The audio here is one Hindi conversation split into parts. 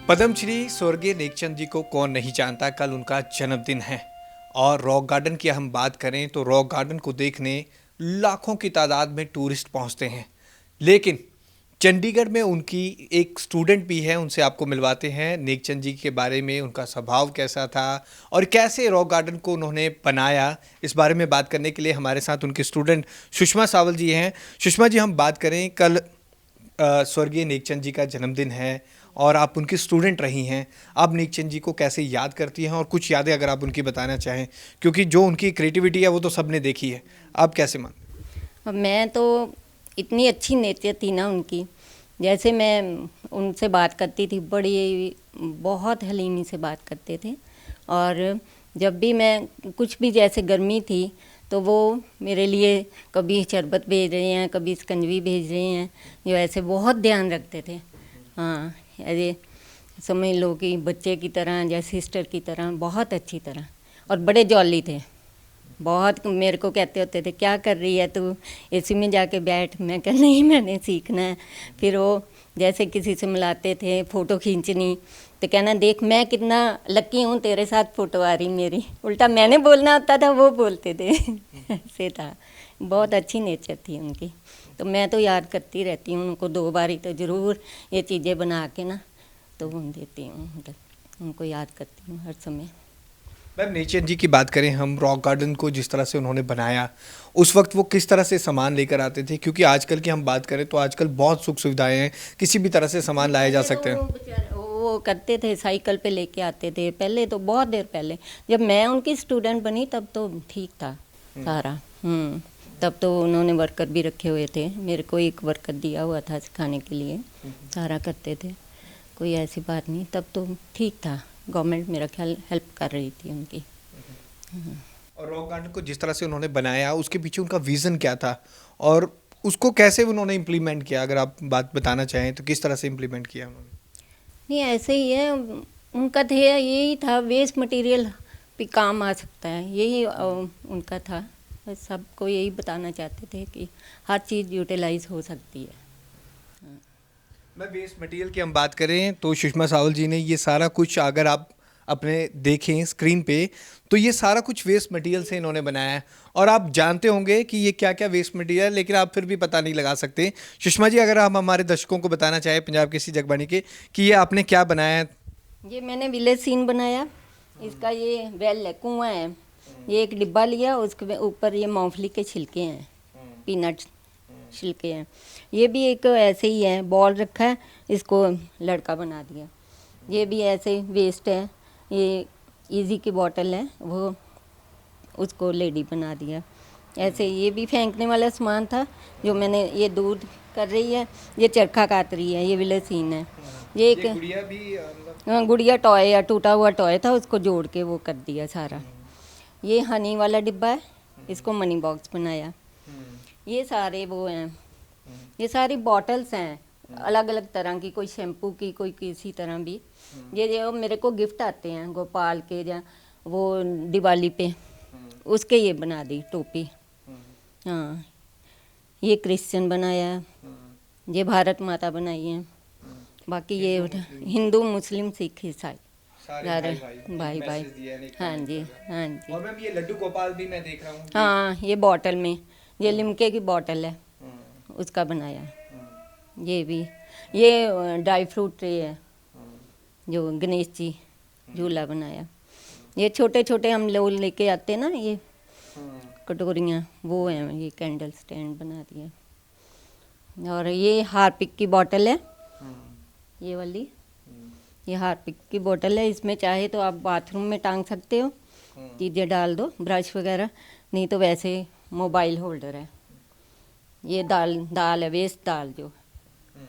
पद्मश्री स्वर्गीय नेकचंद जी को कौन नहीं जानता। कल उनका जन्मदिन है और रॉक गार्डन की हम बात करें तो रॉक गार्डन को देखने लाखों की तादाद में टूरिस्ट पहुंचते हैं। लेकिन चंडीगढ़ में उनकी एक स्टूडेंट भी है, उनसे आपको मिलवाते हैं नेकचंद जी के बारे में, उनका स्वभाव कैसा था और कैसे रॉक गार्डन को उन्होंने बनाया। इस बारे में बात करने के लिए हमारे साथ उनके स्टूडेंट सुषमा सावल जी हैं। सुषमा जी, हम बात करें, कल स्वर्गीय नेकचंद जी का जन्मदिन है और आप उनकी स्टूडेंट रही हैं। आप नेकचंद जी को कैसे याद करती हैं और कुछ यादें अगर आप उनकी बताना चाहें, क्योंकि जो उनकी क्रिएटिविटी है वो तो सबने देखी है, आप कैसे मान? मैं तो इतनी अच्छी नेचर थी ना उनकी, जैसे मैं उनसे बात करती थी बड़ी बहुत हलीमी से बात करते थे। और जब भी मैं कुछ भी, जैसे गर्मी थी तो वो मेरे लिए कभी शरबत भेज रहे हैं, कभी शिकंजी भेज रहे हैं, जो ऐसे बहुत ध्यान रखते थे। हाँ, अरे समझ लो कि बच्चे की तरह या सिस्टर की तरह, बहुत अच्छी तरह। और बड़े जॉली थे, बहुत। मेरे को कहते होते थे क्या कर रही है तू, एसी में जाके बैठ। मैं कह नहीं, मैंने सीखना है। फिर वो जैसे किसी से मिलाते थे, फ़ोटो खींचनी, तो कहना देख मैं कितना लकी हूँ, तेरे साथ फ़ोटो आ रही मेरी। उल्टा मैंने बोलना होता था, वो बोलते थे। ऐसे था, बहुत अच्छी नेचर थी उनकी। तो मैं तो याद करती रहती हूँ उनको, 2 बारी तो ज़रूर ये चीज़ें बना के ना तो देती हूँ, मतलब उनको याद करती हूँ हर समय। मैम, नेकचंद जी की बात करें हम, रॉक गार्डन को जिस तरह से उन्होंने बनाया, उस वक्त वो किस तरह से सामान लेकर आते थे? क्योंकि आजकल की हम बात करें तो आजकल बहुत सुख सुविधाएं हैं, किसी भी तरह से सामान लाए जा सकते हैं। वो करते थे, साइकिल पे लेके आते थे पहले, तो बहुत देर पहले जब मैं उनकी स्टूडेंट बनी तब तो ठीक था सारा। तब तो उन्होंने वर्कर भी रखे हुए थे, मेरे को एक वर्कर दिया हुआ था सिखाने के लिए, सारा करते थे, कोई ऐसी बात नहीं। तब तो ठीक था, गवर्नमेंट मेरा ख्याल हेल्प कर रही थी उनकी। और रॉक गार्डन को जिस तरह से उन्होंने बनाया, उसके पीछे उनका विज़न क्या था और उसको कैसे उन्होंने इम्प्लीमेंट किया? अगर आप बात बताना चाहें तो किस तरह से इम्प्लीमेंट किया उन्होंने? नहीं, ऐसे ही है, उनका ध्येय यही था, वेस्ट मटेरियल भी काम आ सकता है, यही उनका था। बस सबको यही बताना चाहते थे कि हर चीज़ यूटिलाइज हो सकती है। मैं वेस्ट मटेरियल की हम बात करें तो सुषमा सावल जी ने ये सारा कुछ, अगर आप अपने देखें स्क्रीन पे, तो ये सारा कुछ वेस्ट मटेरियल से इन्होंने बनाया है। और आप जानते होंगे कि ये क्या क्या वेस्ट मटेरियल है, लेकिन आप फिर भी पता नहीं लगा सकते। सुषमा जी, अगर आप हमारे दर्शकों को बताना चाहें पंजाब केसरी जगबानी के कि ये आपने क्या बनाया है? ये मैंने विलेज सीन बनाया, इसका ये वेल है, कुआं है। ये एक डिब्बा लिया, उसके ऊपर ये मूंगफली के छिलके हैं, पीनट्स छिलके हैं। ये भी एक ऐसे ही है, बॉल रखा है, इसको लड़का बना दिया। ये भी ऐसे वेस्ट है, ये इजी की बोतल है, वो उसको लेडी बना दिया। ऐसे ये भी फेंकने वाला सामान था जो मैंने, ये दूध कर रही है, ये चरखा काट रही है, ये विलेज सीन है। ये एक गुड़िया भी हाँ, गुड़िया टॉय या टूटा हुआ टॉय था, उसको जोड़ के वो कर दिया सारा। ये हनी वाला डिब्बा है, इसको मनी बॉक्स बनाया। ये सारे वो हैं, ये सारी बॉटल्स हैं अलग अलग तरह की, कोई शैम्पू की, कोई किसी तरह भी। ये जो मेरे को गिफ्ट आते हैं गोपाल के या वो दिवाली पे, उसके ये बना दी टोपी। हाँ, ये क्रिश्चियन बनाया है, ये भारत माता बनाई है। बाकी ये हिंदू मुस्लिम सिख ईसाई सारे भाई भाई। हाँ जी, हाँ जी। और मैम, ये लड्डू गोपाल भी मैं देख रहा हूँ। हाँ, ये बॉटल में, ये लिमके की बॉटल है, उसका बनाया। ये भी, ये ड्राई फ्रूट ट्रे है जो गणेश जी झूला बनाया। ये छोटे छोटे हम लोग लेके आते हैं ना, ये कटोरियाँ, वो हैं, ये कैंडल स्टैंड बना दिया। और ये हार्पिक की बॉटल है, ये वाली, ये हार्पिक की बोतल है। इसमें चाहे तो आप बाथरूम में टांग सकते हो, चीज़ें डाल दो, ब्रश वगैरह, नहीं तो वैसे मोबाइल होल्डर है। ये दाल है, वेस्ट दाल जो,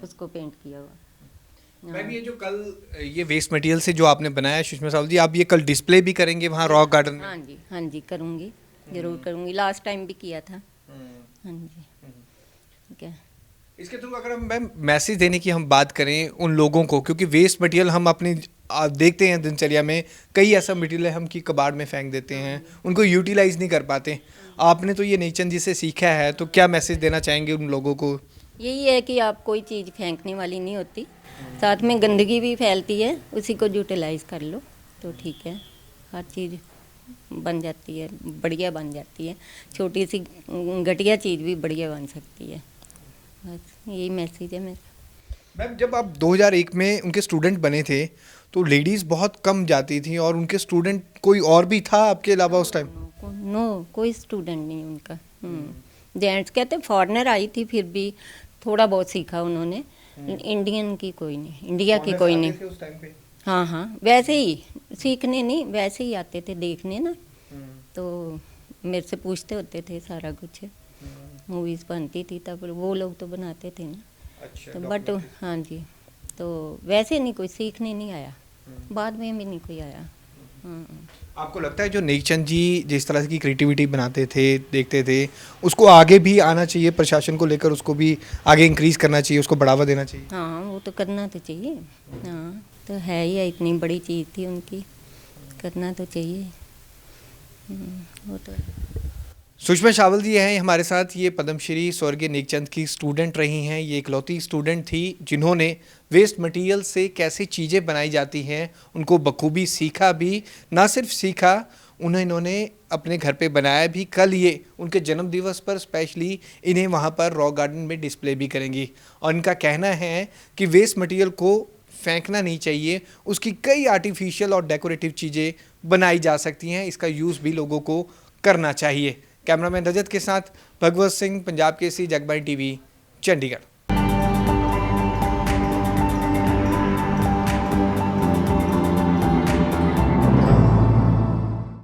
उसको पेंट किया हुआ। मैम, ये जो कल ये वेस्ट मटेरियल से जो आपने बनाया सुषमा सावल जी, आप ये कल डिस्प्ले भी करेंगे वहाँ रॉक गार्डन में? हाँ जी, हाँ जी, करूँगी, ज़रूर करूँगी। लास्ट टाइम भी किया था। हाँ जी, ठीक है। इसके थ्रू अगर हम मैम मैसेज देने की हम बात करें उन लोगों को, क्योंकि वेस्ट मटेरियल हम अपनी आप देखते हैं दिनचर्या में, कई ऐसा मटेरियल है हम की कबाड़ में फेंक देते हैं, उनको यूटिलाइज नहीं कर पाते। आपने तो ये नेकचंद जी से सीखा है, तो क्या मैसेज देना चाहेंगे उन लोगों को? यही है कि आप, कोई चीज़ फेंकने वाली नहीं होती, साथ में गंदगी भी फैलती है, उसी को यूटिलाइज कर लो तो ठीक है, हर चीज़ बन जाती है, बढ़िया बन जाती है, छोटी सी घटिया चीज़ भी बढ़िया बन सकती है। बस यही मैसेज है मेरा। मैम, जब आप 2001 में उनके स्टूडेंट बने थे तो लेडीज़ बहुत कम जाती थी, और उनके स्टूडेंट कोई और भी था आपके अलावा उस टाइम? नो, कोई स्टूडेंट नहीं उनका। जेंट्स कहते फॉरेनर आई थी, फिर भी थोड़ा बहुत सीखा उन्होंने। इंडियन की कोई नहीं, इंडिया की कोई नहीं। उस टाइम पे? हाँ हाँ, वैसे ही सीखने नहीं, वैसे ही आते थे देखने ना, तो मेरे से पूछते होते थे सारा कुछ। मूवीज़ बनती थी तब, वो लोग तो बनाते थे ना। अच्छा, तो बट हाँ जी, तो वैसे नहीं कोई सीखने नहीं आया, बाद में भी नहीं कोई आया। हाँ। आपको लगता है जो नेकचंद जी जिस तरह की क्रिएटिविटी बनाते थे, देखते थे, उसको आगे भी आना चाहिए, प्रशासन को लेकर उसको भी आगे इंक्रीज करना चाहिए, उसको बढ़ावा देना चाहिए? हाँ, वो तो करना तो चाहिए। हाँ, तो है ही है, इतनी बड़ी चीज़ थी उनकी, करना तो चाहिए। वो तो है। सुषमा शावल जी हैं हमारे साथ। ये पद्मश्री स्वर्गीय नेकचंद की स्टूडेंट रही हैं। ये इकलौती स्टूडेंट थी जिन्होंने वेस्ट मटेरियल से कैसे चीज़ें बनाई जाती हैं उनको बखूबी सीखा भी। ना सिर्फ सीखा, इन्होंने अपने घर पे बनाया भी। कल ये उनके जन्म दिवस पर स्पेशली इन्हें वहाँ पर रॉक गार्डन में डिस्प्ले भी करेंगी। और इनका कहना है कि वेस्ट मटेरियल को फेंकना नहीं चाहिए, उसकी कई आर्टिफिशियल और डेकोरेटिव चीज़ें बनाई जा सकती हैं, इसका यूज़ भी लोगों को करना चाहिए। कैमरामैन रजत के साथ भगवत सिंह, पंजाब केसरी, जगबानी टीवी, चंडीगढ़।